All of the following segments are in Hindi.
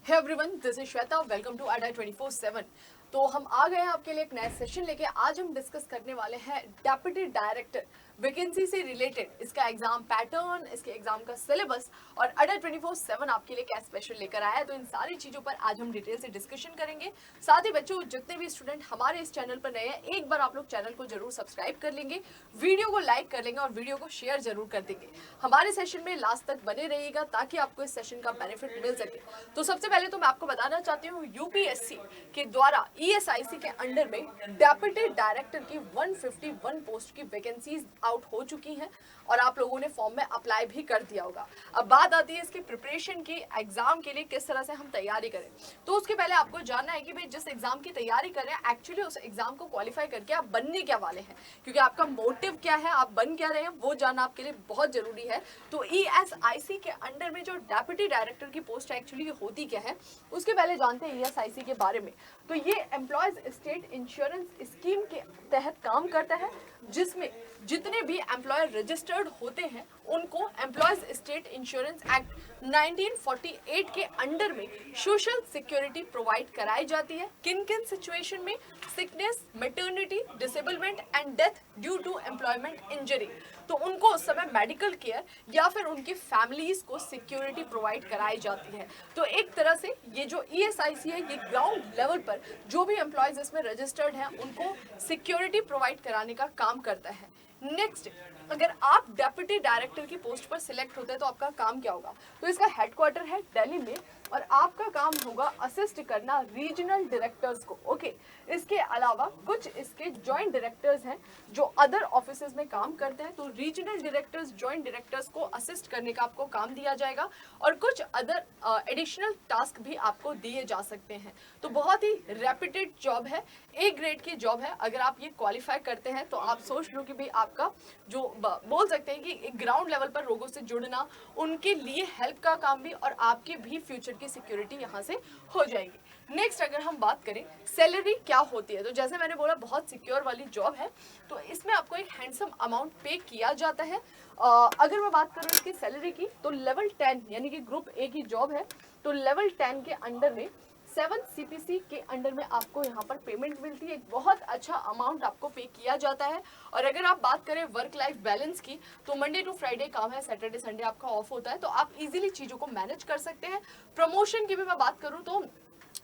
Hey everyone, this is Shweta. Welcome to Adda 24/7। तो हम आ गए हैं आपके लिए एक नया सेशन लेके। आज हम डिस्कस करने वाले हैं डेप्यूटी डायरेक्टर वैकेंसी से रिलेटेड, इसका एग्जाम पैटर्न, इसके एग्जाम का सिलेबस और अडा 24/7 आपके लिए क्या स्पेशल लेकर आया है। तो इन सारी चीजों पर आज हम डिटेल से डिस्कशन करेंगे। साथ ही बच्चों, जितने भी स्टूडेंट हमारे इस चैनल पर नए हैं, एक बार आप लोग चैनल को जरूर सब्सक्राइब कर लेंगे, वीडियो को लाइक कर लेंगे और वीडियो को शेयर जरूर कर देंगे। हमारे सेशन में लास्ट तक बने रहिएगा ताकि आपको इस सेशन का बेनिफिट मिल सके। तो सबसे पहले तो मैं आपको बताना चाहती हूँ, यूपीएससी के द्वारा ईएसआईसी के अंडर में डेप्यूटी डायरेक्टर की 151 पोस्ट की वैकेंसीज आउट हो चुकी हैं और आप लोगों ने फॉर्म में अप्लाई भी कर दिया होगा। अब बात आती है इसकी प्रिपरेशन की, एग्जाम के लिए किस तरह से हम तैयारी करें। तो उसके पहले आपको जानना है कि भाई जिस एग्जाम की तैयारी कर रहे हैं, एक्चुअली उस एग्जाम को क्वालिफाई करके आप बनने क्या वाले हैं, क्योंकि आपका मोटिव क्या है, आप बन क्या रहे हैं, वो जानना आपके लिए बहुत जरूरी है। तो ईएसआईसी के अंडर में जो डेप्यूटी डायरेक्टर की पोस्ट एक्चुअली होती क्या है, उसके पहले जानते हैं ईएसआईसी के बारे में। तो ये एम्प्लॉयज स्टेट इंश्योरेंस स्कीम के तहत काम करता है, जिसमें जितने भी एम्प्लॉयर रजिस्टर्ड होते हैं उनको एम्प्लॉयज स्टेट इंश्योरेंस एक्ट 1948 के अंडर में सोशल सिक्योरिटी प्रोवाइड कराई जाती है। किन किन सिचुएशन में? Sickness, maternity, disablement and death due to employment injury. तो उनको उस समय मेडिकल केयर या फिर उनकी फैमिलीज को सिक्योरिटी प्रोवाइड कराई जाती है। तो एक तरह से ये जो ईएसआईसी है, ये ग्राउंड लेवल पर जो भी एम्प्लॉयज इसमें रजिस्टर्ड हैं उनको सिक्योरिटी प्रोवाइड कराने का काम करता है। नेक्स्ट, अगर आप डेप्यूटी डायरेक्टर की पोस्ट पर सिलेक्ट होते हैं तो आपका काम क्या होगा? तो इसका हेडक्वार्टर है दिल्ली में और आपका काम होगा असिस्ट करना रीजनल डायरेक्टर्स को। ओके, इसके अलावा कुछ इसके जॉइंट डायरेक्टर्स हैं जो अदर ऑफिसेज में काम करते हैं, तो रीजनल डायरेक्टर्स, जॉइंट डायरेक्टर्स को असिस्ट करने का आपको काम दिया जाएगा और कुछ अदर एडिशनल टास्क भी आपको दिए जा सकते हैं। तो बहुत ही रेप्यूटेड जॉब है, ए ग्रेड की जॉब है। अगर आप ये क्वालिफाई करते हैं तो आप सोच लो कि भाई आपका जो बोल सकते हैं कि ग्राउंड लेवल पर लोगों से जुड़ना, उनके लिए हेल्प का काम भी और आपके भी फ्यूचर की सिक्योरिटी यहाँ से हो जाएगी। नेक्स्ट, अगर हम बात करें सैलरी क्या होती है, तो जैसे मैंने बोला बहुत सिक्योर वाली जॉब है, तो इसमें आपको एक हैंडसम अमाउंट पे किया जाता है। अगर मैं बात करूँ इसकी सैलरी की, तो लेवल 10 यानी कि ग्रुप ए की जॉब है, तो लेवल 10 के अंडर में 7 सीपीसी के अंडर में आपको यहाँ पर पेमेंट मिलती है। एक बहुत अच्छा अमाउंट आपको पे किया जाता है। और अगर आप बात करें वर्क लाइफ बैलेंस की, तो मंडे टू फ्राइडे काम है, सैटरडे संडे आपका ऑफ होता है, तो आप इजीली चीजों को मैनेज कर सकते हैं। प्रमोशन की भी मैं बात करूँ तो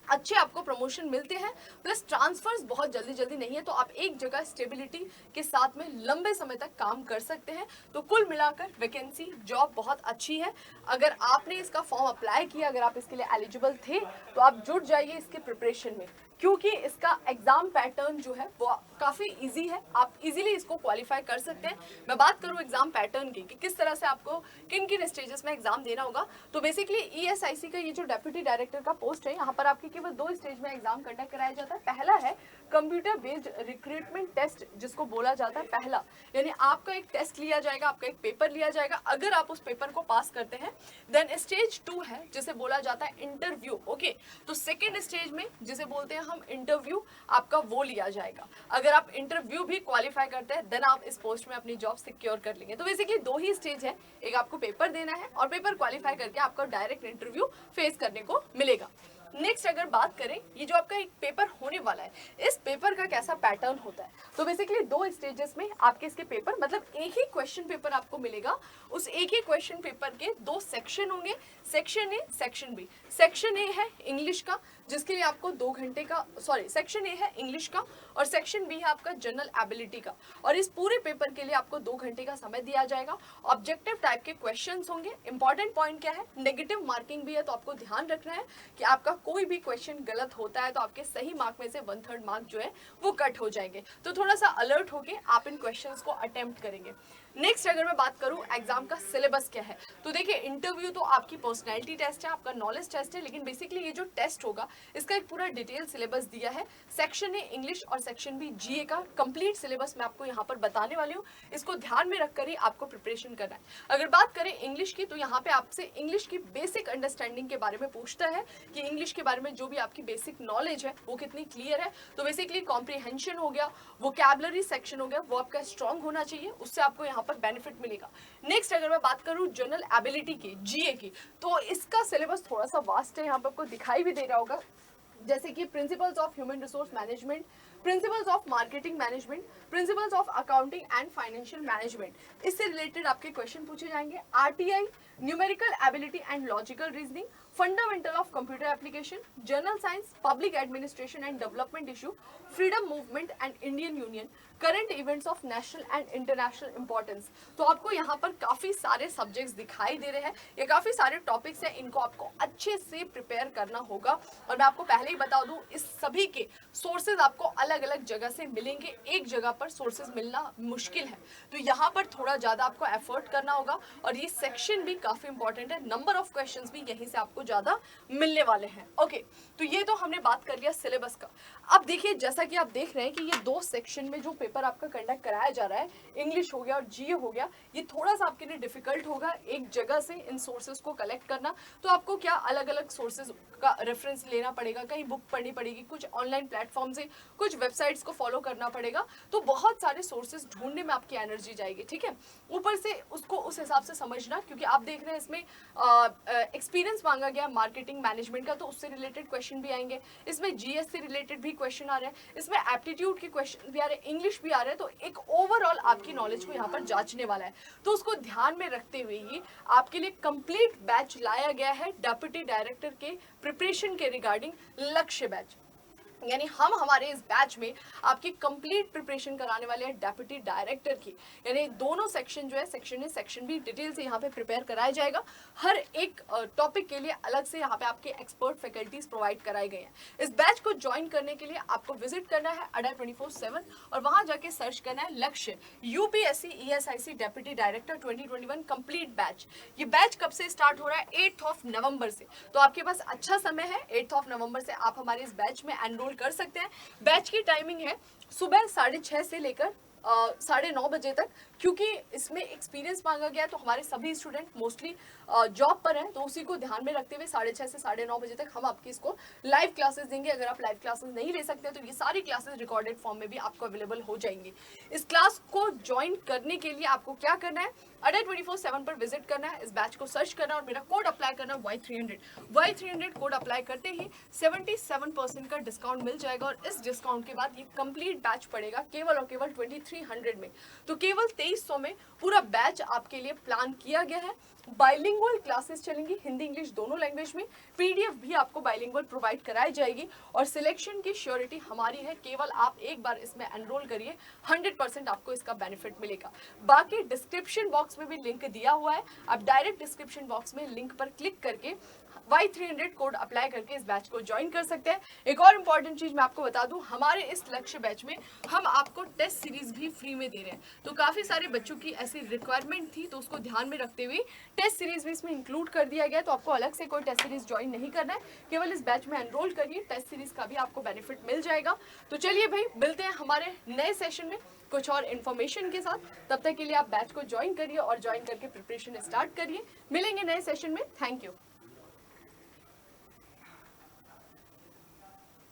अच्छे आपको प्रमोशन मिलते हैं, प्लस ट्रांसफर्स बहुत जल्दी जल्दी नहीं है, तो आप एक जगह स्टेबिलिटी के साथ में लंबे समय तक काम कर सकते हैं। तो कुल मिलाकर वैकेंसी जॉब बहुत अच्छी है। अगर आपने इसका फॉर्म अप्लाई किया, अगर आप इसके लिए एलिजिबल थे, तो आप जुट जाइए इसके प्रिपरेशन में, क्योंकि इसका एग्जाम पैटर्न जो है वो काफी इजी है, आप इजीली इसको क्वालिफाई कर सकते हैं। मैं बात करूं एग्जाम पैटर्न की कि किस तरह से आपको किन किन स्टेजेस में एग्जाम देना होगा, तो बेसिकली ईएसआईसी का ये जो डेप्यूटी डायरेक्टर का पोस्ट है, यहाँ पर आपके केवल 2 स्टेज में एग्जाम कंडक्ट कराया जाता है। पहला है कंप्यूटर बेस्ड रिक्रूटमेंट टेस्ट, जिसको बोला जाता है पहला, यानी आपका एक टेस्ट लिया जाएगा, आपका एक पेपर लिया जाएगा। अगर आप उस पेपर को पास करते हैं, देन स्टेज 2 है जिसे बोला जाता है इंटरव्यू। ओके, तो सेकेंड स्टेज में जिसे बोलते हैं हम इंटरव्यू, आपका वो लिया जाएगा। अगर आप इंटरव्यू भी क्वालिफाई करते हैं, देन आप इस पोस्ट में अपनी जॉब सिक्योर कर लेंगे। तो बेसिकली 2 ही स्टेज है, एक आपको पेपर देना है और पेपर क्वालिफाई करके आपको डायरेक्ट इंटरव्यू फेस करने को मिलेगा। नेक्स्ट, अगर बात करें ये जो आपका एक पेपर होने वाला है, इस पेपर का कैसा पैटर्न होता है, तो बेसिकली 2 स्टेजेस में आपके इसके पेपर, मतलब एक ही क्वेश्चन पेपर आपको मिलेगा। उस एक ही क्वेश्चन पेपर के 2 सेक्शन होंगे, section A, section B. Section A है इंग्लिश का, जिसके लिए आपको 2 घंटे का, सेक्शन ए है इंग्लिश का और सेक्शन बी है आपका जनरल एबिलिटी का। और इस पूरे पेपर के लिए आपको 2 घंटे का समय दिया जाएगा। ऑब्जेक्टिव टाइप के क्वेश्चंस होंगे। इंपॉर्टेंट पॉइंट क्या है, नेगेटिव मार्किंग भी है, तो आपको ध्यान रखना है कि आपका कोई भी क्वेश्चन गलत होता है तो आपके सही मार्क में से 1/3 मार्क जो है वो कट हो जाएंगे। तो थोड़ा सा अलर्ट होके आप इन क्वेश्चंस को अटेम्प्ट करेंगे। नेक्स्ट, अगर मैं बात करूं एग्जाम का सिलेबस क्या है, तो देखिए इंटरव्यू तो आपकी पर्सनैलिटी टेस्ट है, आपका नॉलेज टेस्ट है, लेकिन बेसिकली ये जो टेस्ट होगा इसका एक पूरा डिटेल सिलेबस दिया है। सेक्शन ए इंग्लिश और सेक्शन बी जीए का कंप्लीट सिलेबस मैं आपको यहाँ पर बताने वाली हूँ। इसको ध्यान में रखकर ही आपको प्रिपरेशन करना है। अगर बात करें इंग्लिश की, तो यहाँ पे आपसे इंग्लिश की बेसिक अंडरस्टैंडिंग के बारे में पूछता है कि इंग्लिश के बारे में जो भी आपकी बेसिक नॉलेज है वो कितनी क्लियर है। तो बेसिकली कॉम्प्रिहेंशन हो गया, वोकैबुलरी सेक्शन हो गया, वो आपका स्ट्रॉन्ग होना चाहिए, उससे आपको यहाँ पर बेनिफिट मिलेगा। नेक्स्ट अगर मैं बात करूँ जनरल एबिलिटी की, जीए की, तो इसका सिलेबस थोड़ा सा वास्ट है, यहाँ पर आपको दिखाई भी दे रहा होगा, जैसे कि principles of human resource management, principles of marketing management, principles of accounting and financial management. इससे रिलेटेड आपके क्वेश्चन पूछे जाएंगे। RTI, numerical ability and logical reasoning, fundamental of computer application, general science, public administration and development issue, freedom movement and Indian union, current events of national and international importance. तो आपको यहाँ पर काफी सारे सब्जेक्ट्स दिखाई दे रहे हैं, ये काफी सारे टॉपिक्स हैं, इनको आपको अच्छे से प्रिपेयर करना होगा। और मैं आपको पहले ही बता दूं, इस सभी के सोर्सेज आपको अलग अलग जगह से मिलेंगे, एक जगह पर सोर्सेज मिलना मुश्किल है, तो यहाँ पर थोड़ा ज्यादा आपको एफर्ट करना होगा। और ये सेक्शन भी काफी इंपॉर्टेंट है, नंबर ऑफ क्वेश्चंस भी यहीं से आपको ज्यादा मिलने वाले हैं। ओके, तो ये तो हमने बात कर लिया सिलेबस का। अब देखिए, जैसा कि आप देख रहे हैं कि ये दो सेक्शन में जो पेपर आपका कंडक्ट कराया जा रहा है, इंग्लिश हो गया और जीए हो गया, ये थोड़ा सा आपके लिए डिफिकल्ट होगा एक जगह से इन सोर्सेज को कलेक्ट करना। तो आपको क्या अलग अलग सोर्सेज का रेफरेंस लेना पड़ेगा, कहीं बुक पढ़नी पड़ेगी, कुछ ऑनलाइन प्लेटफॉर्म से, कुछ वेबसाइट्स को फॉलो करना पड़ेगा। तो बहुत सारे सोर्सेज ढूंढने में आपकी एनर्जी जाएगी, ठीक है। ऊपर से उसको उस हिसाब से समझना, क्योंकि आप देख रहे हैं इसमें एक्सपीरियंस मांगा गया मार्केटिंग मैनेजमेंट का, तो उससे रिलेटेड क्वेश्चन भी आएंगे। इसमें जीएस से रिलेटेड भी क्वेश्चन आ रहे हैं, इसमें एप्टीट्यूड के क्वेश्चन भी आ रहे हैं, इंग्लिश भी आ रहे हैं। तो एक ओवरऑल आपकी नॉलेज को यहाँ पर जांचने वाला है, तो उसको ध्यान में रखते हुए ही आपके लिए कंप्लीट बैच लाया गया है डेप्यूटी डायरेक्टर के प्रिपरेशन के रिगार्डिंग लक्ष्य बैच। यानी हम हमारे इस बैच में आपकी कंप्लीट प्रिपरेशन कराने वाले हैं डेप्यूटी डायरेक्टर की, यानी दोनों सेक्शन जो है, section A section B, detail से यहाँ पे प्रिपेयर कराया जाएगा। हर एक टॉपिक के लिए अलग से यहाँ पे आपके एक्सपर्ट फैकल्टीज प्रोवाइड कराए गए हैं। इस बैच को ज्वाइन करने के लिए आपको विजिट करना है अडा 24/7 और वहां जाके सर्च करना है लक्ष्य UPSC ESIC deputy director 2021 complete batch. ये बैच कब से स्टार्ट हो रहा है? 8 नवंबर से। तो आपके पास अच्छा समय है, 8 नवंबर से आप हमारे इस बैच में एनरोल कर सकते हैं। बैच की टाइमिंग है सुबह 6:30 से लेकर 9:30 बजे तक, क्योंकि इसमें एक्सपीरियंस मांगा गया है, तो हमारे सभी स्टूडेंट मोस्टली जॉब पर हैं, तो उसी को ध्यान में रखते हुए 6:30 से 9:30 बजे तक हम आपकी इसको लाइव क्लासेस देंगे। अगर आप लाइव क्लासेस नहीं ले सकते तो ये सारी क्लासेस रिकॉर्डेड फॉर्म में भी आपको अवेलेबल हो जाएंगी। इस क्लास को ज्वाइन करने के लिए आपको क्या करना है? अडा 24/7 पर विजिट करना है, इस बैच को सर्च करना और मेरा कोड अप्लाई करना Y300 कोड अप्लाई करते ही 77% का डिस्काउंट मिल जाएगा। और इस डिस्काउंट के बाद ये कंप्लीट बैच पड़ेगा केवल और केवल 2300 में। तो केवल 2300 में पूरा बैच आपके लिए प्लान किया गया है। बाइलिंगुअल क्लासेस चलेंगी, हिंदी इंग्लिश दोनों लैंग्वेज में। पीडीएफ भी आपको बाइलिंगुअल प्रोवाइड कराई जाएगी और सिलेक्शन की श्योरिटी हमारी है। केवल आप एक बार इसमें एनरोल करिए, 100% आपको इसका बेनिफिट मिलेगा। बाकी डिस्क्रिप्शन बॉक्स में भी लिंक दिया हुआ है, आप डायरेक्ट डिस्क्रिप्शन बॉक्स में लिंक पर क्लिक करके Y300 कोड अप्लाई करके इस बैच को ज्वाइन कर सकते हैं। एक और इम्पॉर्टेंट चीज मैं आपको बता दूं, हमारे इस लक्ष्य बैच में हम आपको टेस्ट सीरीज भी फ्री में दे रहे हैं। तो काफी सारे बच्चों की ऐसी रिक्वायरमेंट थी, तो उसको ध्यान में रखते हुए टेस्ट सीरीज भी इसमें इंक्लूड कर दिया गया। तो आपको अलग से कोई टेस्ट सीरीज ज्वाइन नहीं करना है, केवल इस बैच में एनरोल करिए, टेस्ट सीरीज का भी आपको बेनिफिट मिल जाएगा। तो चलिए भाई, मिलते हैं हमारे नए सेशन में कुछ और इन्फॉर्मेशन के साथ। तब तक के लिए आप बैच को ज्वाइन करिए और ज्वाइन करके प्रिपरेशन स्टार्ट करिए। मिलेंगे नए सेशन में। Thank you.